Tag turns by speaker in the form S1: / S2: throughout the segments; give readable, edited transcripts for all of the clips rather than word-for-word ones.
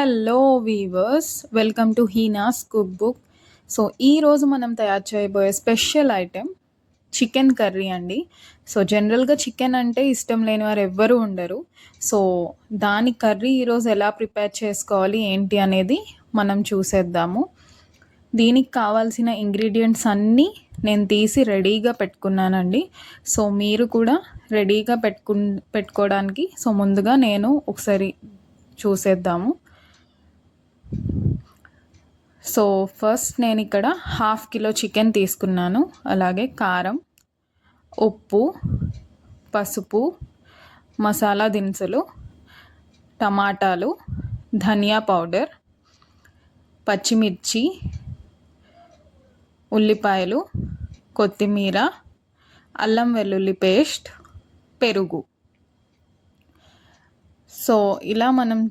S1: Hello viewers, welcome to Heena's cook book. So ఈరోజు మనం తయారు చేయబోయే స్పెషల్ ఐటెం చికెన్ కర్రీ అండి. సో జనరల్గా చికెన్ అంటే ఇష్టం లేని వారు ఎవ్వరూ ఉండరు. సో దాని కర్రీ ఈరోజు ఎలా ప్రిపేర్ చేసుకోవాలి ఏంటి అనేది మనం చూసేద్దాము. దీనికి కావాల్సిన ఇంగ్రీడియంట్స్ అన్నీ నేను తీసి రెడీగా పెట్టుకున్నానండి. సో మీరు కూడా రెడీగా పెట్టుకోవడానికి సో ముందుగా నేను ఒకసారి చూసేద్దాము. సో ఫస్ట్ నేను ఇక్కడ 1/2 కిలో చికెన్ తీసుకున్నాను. అలాగే కారం, ఉప్పు, పసుపు, మసాలా దినుసులు, టమాటాలు, ధనియా పౌడర్, పచ్చిమిర్చి, ఉల్లిపాయలు, కొత్తిమీర, అల్లం వెల్లుల్లి పేస్ట్, పెరుగు. సో ఇలా మనం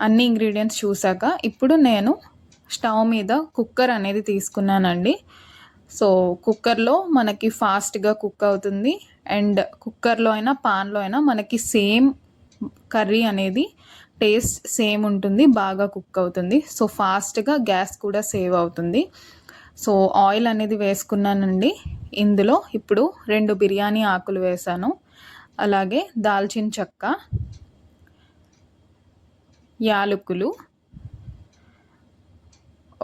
S1: అన్ని ఇంగ్రీడియంట్స్ చూసాక ఇప్పుడు నేను స్టవ్ మీద కుక్కర్ అనేది తీసుకున్నానండి. సో కుక్కర్లో మనకి ఫాస్ట్గా కుక్ అవుతుంది అండ్ కుక్కర్లో అయినా పాన్లో అయినా మనకి సేమ్ కర్రీ అనేది టేస్ట్ సేమ్ ఉంటుంది, బాగా కుక్ అవుతుంది. సో ఫాస్ట్గా గ్యాస్ కూడా సేవ్ అవుతుంది. సో ఆయిల్ అనేది వేసుకున్నానండి. ఇందులో ఇప్పుడు 2 బిర్యానీ ఆకులు వేసాను. అలాగే దాల్చిన చెక్క, యాలకులు,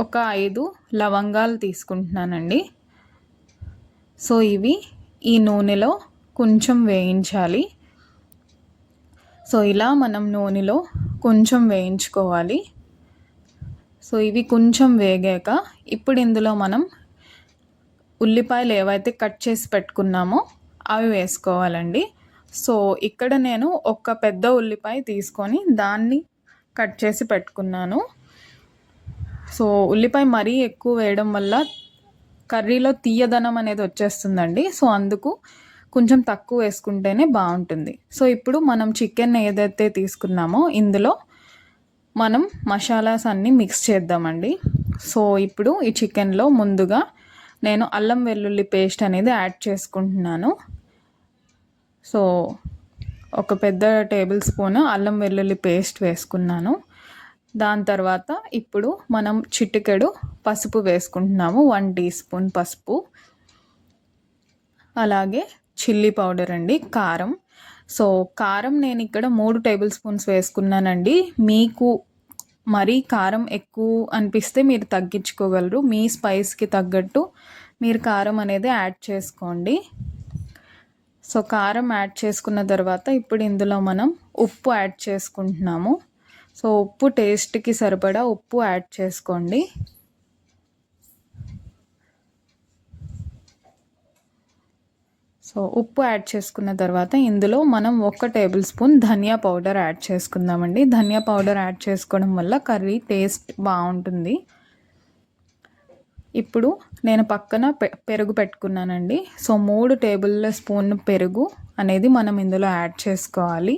S1: ఒక 5 లవంగాలు తీసుకుంటున్నానండి. సో ఇవి ఈ నూనెలో కొంచెం వేయించాలి. సో ఇలా మనం నూనెలో కొంచెం వేయించుకోవాలి. సో ఇవి కొంచెం వేగాక ఇప్పుడు ఇందులో మనం ఉల్లిపాయలు ఏవైతే కట్ చేసి పెట్టుకున్నామో అవి వేసుకోవాలండి. సో ఇక్కడ నేను ఒక పెద్ద ఉల్లిపాయ తీసుకొని దాన్ని కట్ చేసి పెట్టుకున్నాను. సో ఉల్లిపాయ మరీ ఎక్కువ వేయడం వల్ల కర్రీలో తీయదనం అనేది వచ్చేస్తుందండి. సో అందుకు కొంచెం తక్కువ వేసుకుంటేనే బాగుంటుంది. సో ఇప్పుడు మనం చికెన్ ఏదైతే తీసుకున్నామో ఇందులో మనం మసాలాస్ అన్నీ మిక్స్ చేద్దామండి. సో ఇప్పుడు ఈ చికెన్లో ముందుగా నేను అల్లం వెల్లుల్లి పేస్ట్ అనేది యాడ్ చేసుకుంటున్నాను. సో ఒక పెద్ద టేబుల్ స్పూన్ అల్లం వెల్లుల్లి పేస్ట్ వేసుకున్నాను. దాని తర్వాత ఇప్పుడు మనం చిటికెడు పసుపు వేసుకుంటున్నాము, 1 టీ స్పూన్ పసుపు. అలాగే చిల్లీ పౌడర్ అండి, కారం. సో కారం నేను ఇక్కడ 3 టేబుల్ స్పూన్స్ వేసుకున్నానండి. మీకు మరీ కారం ఎక్కువ అనిపిస్తే మీరు తగ్గించుకోగలరు. మీ స్పైస్కి తగ్గట్టు మీరు కారం అనేది యాడ్ చేసుకోండి. సో కారం యాడ్ చేసుకున్న తర్వాత ఇప్పుడు ఇందులో మనం ఉప్పు యాడ్ చేసుకుంటున్నాము. సో ఉప్పు టేస్ట్కి సరిపడా ఉప్పు యాడ్ చేసుకోండి. సో ఉప్పు యాడ్ చేసుకున్న తర్వాత ఇందులో మనం 1 టేబుల్ స్పూన్ ధనియా పౌడర్ యాడ్ చేసుకుందామండి. ధనియా పౌడర్ యాడ్ చేసుకోవడం వల్ల కర్రీ టేస్ట్ బాగుంటుంది. ఇప్పుడు నేను పక్కన పెరుగు పెట్టుకున్నానండి. సో 3 టేబుల్ స్పూన్ పెరుగు అనేది మనం ఇందులో యాడ్ చేసుకోవాలి.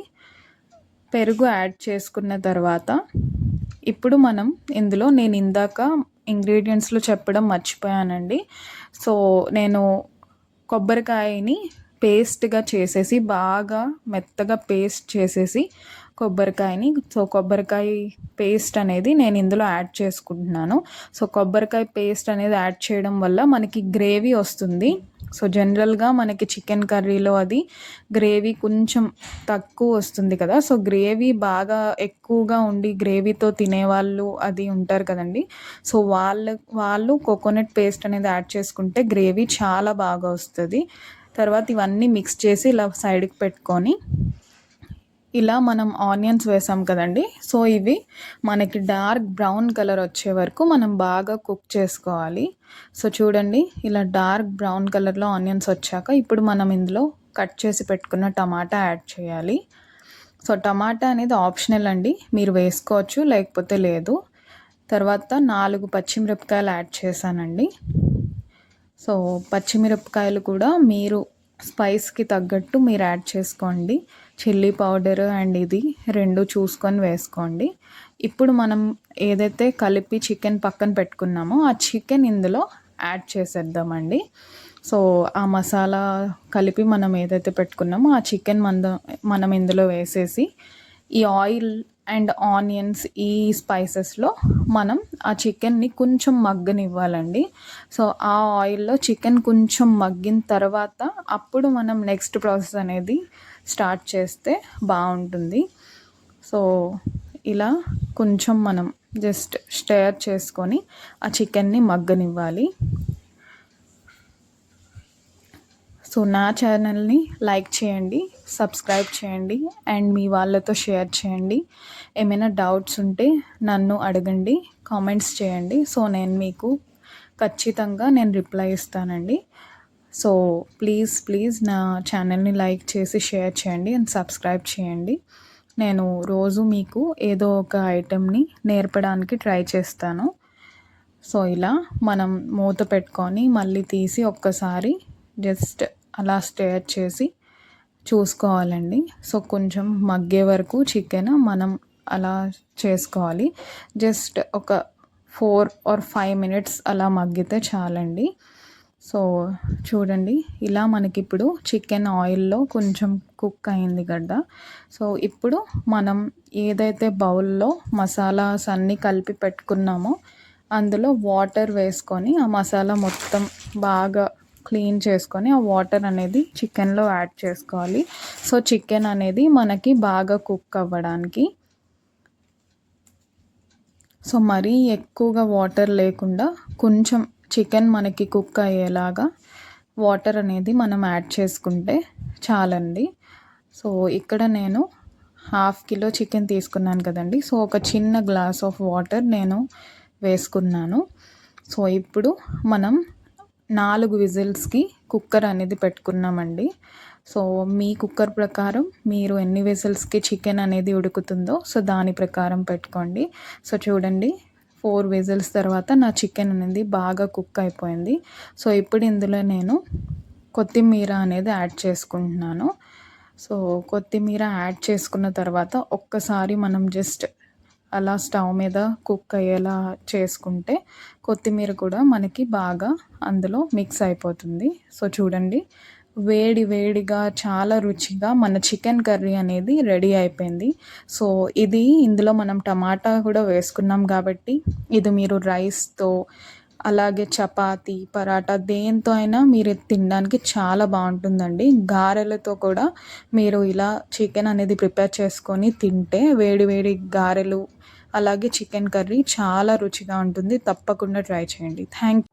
S1: పెరుగు యాడ్ చేసుకున్న తర్వాత ఇప్పుడు మనం ఇందులో నేను ఇందాక ఇంగ్రీడియంట్స్లో చెప్పడం మర్చిపోయానండి. సో నేను కొబ్బరికాయని పేస్ట్గా చేసేసి బాగా మెత్తగా పేస్ట్ చేసేసి కొబ్బరికాయ పేస్ట్ అనేది నేను ఇందులో యాడ్ చేసుకుంటున్నాను. సో కొబ్బరికాయ పేస్ట్ అనేది యాడ్ చేయడం వల్ల మనకి గ్రేవీ వస్తుంది. సో జనరల్గా మనకి చికెన్ కర్రీలో అది గ్రేవీ కొంచెం తక్కువ వస్తుంది కదా. సో గ్రేవీ బాగా ఎక్కువగా ఉండి గ్రేవీతో తినేవాళ్ళు అది ఉంటారు కదండి. సో వాళ్ళు కోకోనట్ పేస్ట్ అనేది యాడ్ చేసుకుంటే గ్రేవీ చాలా బాగా వస్తుంది. తర్వాత ఇవన్నీ మిక్స్ చేసి ఇలా సైడ్కి పెట్టుకొని ఇలా మనం ఆనియన్స్ వేసాం కదండి. సో ఇవి మనకి డార్క్ బ్రౌన్ కలర్ వచ్చే వరకు మనం బాగా కుక్ చేసుకోవాలి. సో చూడండి ఇలా డార్క్ బ్రౌన్ కలర్లో ఆనియన్స్ వచ్చాక ఇప్పుడు మనం ఇందులో కట్ చేసి పెట్టుకున్న టమాటా యాడ్ చేయాలి. సో టమాటా అనేది ఆప్షనల్ అండి, మీరు వేసుకోవచ్చు లేకపోతే లేదు. తర్వాత 4 పచ్చిమిరపకాయలు యాడ్ చేశానండి. సో పచ్చిమిరపకాయలు కూడా మీరు స్పైస్కి తగ్గట్టు మీరు యాడ్ చేసుకోండి. చిల్లీ పౌడర్ అండ్ ఇది 2 చూసుకొని వేసుకోండి. ఇప్పుడు మనం ఏదైతే కలిపి చికెన్ పక్కన పెట్టుకున్నామో ఆ చికెన్ ఇందులో యాడ్ చేసేద్దామండి. సో ఆ మసాలా కలిపి మనం ఏదైతే పెట్టుకున్నామో ఆ చికెన్ మనం ఇందులో వేసేసి ఈ ఆయిల్ అండ్ ఆనియన్స్ ఈ స్పైసెస్లో మనం ఆ చికెన్ని కొంచెం మగ్గనివ్వాలండి. సో ఆ ఆయిల్లో చికెన్ కొంచెం మగ్గిన తర్వాత అప్పుడు మనం నెక్స్ట్ ప్రాసెస్ అనేది స్టార్ట్ చేస్తే బాగుంటుంది. సో ఇలా కొంచెం మనం జస్ట్ స్టేర్ చేసుకొని ఆ చికెన్ని మగ్గనివ్వాలి. సో నా ఛానల్ని లైక్ చేయండి, సబ్స్క్రైబ్ చేయండి అండ్ మీ వాళ్ళతో షేర్ చేయండి. ఏమైనా డౌట్స్ ఉంటే నన్ను అడగండి, కామెంట్స్ చేయండి. సో నేను మీకు ఖచ్చితంగా రిప్లై ఇస్తానండి. సో ప్లీజ్ నా ఛానల్ని లైక్ చేసి షేర్ చేయండి అండ్ సబ్స్క్రైబ్ చేయండి. నేను రోజు మీకు ఏదో ఒక ఐటెంని నేర్పడానికి ట్రై చేస్తాను. సో ఇలా మనం మూత పెట్టుకొని మళ్ళీ తీసి ఒక్కసారి జస్ట్ అలా స్టేర్ చేసి చూసుకోవాలండి. సో కొంచెం మగ్గే వరకు చికెన్ మనం అలా చేసుకోవాలి. జస్ట్ ఒక 4 or 5 minutes అలా మగ్గితే చాలండి. సో చూడండి, ఇలా మనకిప్పుడు చికెన్ ఆయిల్లో కొంచెం కుక్ అయింది గడ్డ. సో ఇప్పుడు మనం ఏదైతే బౌల్లో మసాలాస్ అన్నీ కలిపి పెట్టుకున్నామో అందులో వాటర్ వేసుకొని ఆ మసాలా మొత్తం బాగా క్లీన్ చేసుకొని ఆ వాటర్ అనేది చికెన్లో యాడ్ చేసుకోవాలి. సో చికెన్ అనేది మనకి బాగా కుక్ అవ్వడానికి. సో మరీ ఎక్కువగా వాటర్ లేకుండా కొంచెం చికెన్ మనకి కుక్ అయ్యేలాగా వాటర్ అనేది మనం యాడ్ చేసుకుంటే చాలండి. సో ఇక్కడ నేను 1/2 kilo చికెన్ తీసుకున్నాను కదండి. సో ఒక చిన్న గ్లాస్ ఆఫ్ వాటర్ నేను వేసుకున్నాను. సో ఇప్పుడు మనం 4 విజిల్స్కి కుక్కర్ అనేది పెట్టుకున్నామండి. సో మీ కుక్కర్ ప్రకారం మీరు ఎన్ని విజిల్స్కి చికెన్ అనేది ఉడుకుతుందో సో దాని ప్రకారం పెట్టుకోండి. సో చూడండి, 4 విజిల్స్ తర్వాత నా చికెన్ అనేది బాగా కుక్ అయిపోయింది. సో ఇప్పుడు ఇందులో నేను కొత్తిమీర అనేది యాడ్ చేసుకుంటున్నాను. సో కొత్తిమీర యాడ్ చేసుకున్న తర్వాత ఒక్కసారి మనం జస్ట్ అలా స్టవ్ మీద కుక్ అయ్యేలా చేసుకుంటే కొత్తిమీర కూడా మనకి బాగా అందులో మిక్స్ అయిపోతుంది. సో చూడండి, వేడి వేడిగా చాలా రుచిగా మన చికెన్ కర్రీ అనేది రెడీ అయిపోయింది. సో ఇది ఇందులో మనం టమాటా కూడా వేసుకున్నాం కాబట్టి ఇది మీరు రైస్తో అలాగే చపాతీ, పరాటా దేంతో అయినా మీరు తినడానికి చాలా బాగుంటుందండి. గారెలతో కూడా మీరు ఇలా చికెన్ అనేది ప్రిపేర్ చేసుకొని తింటే వేడి వేడి గారెలు అలాగే చికెన్ కర్రీ చాలా రుచిగా ఉంటుంది. తప్పకుండా ట్రై చేయండి. థ్యాంక్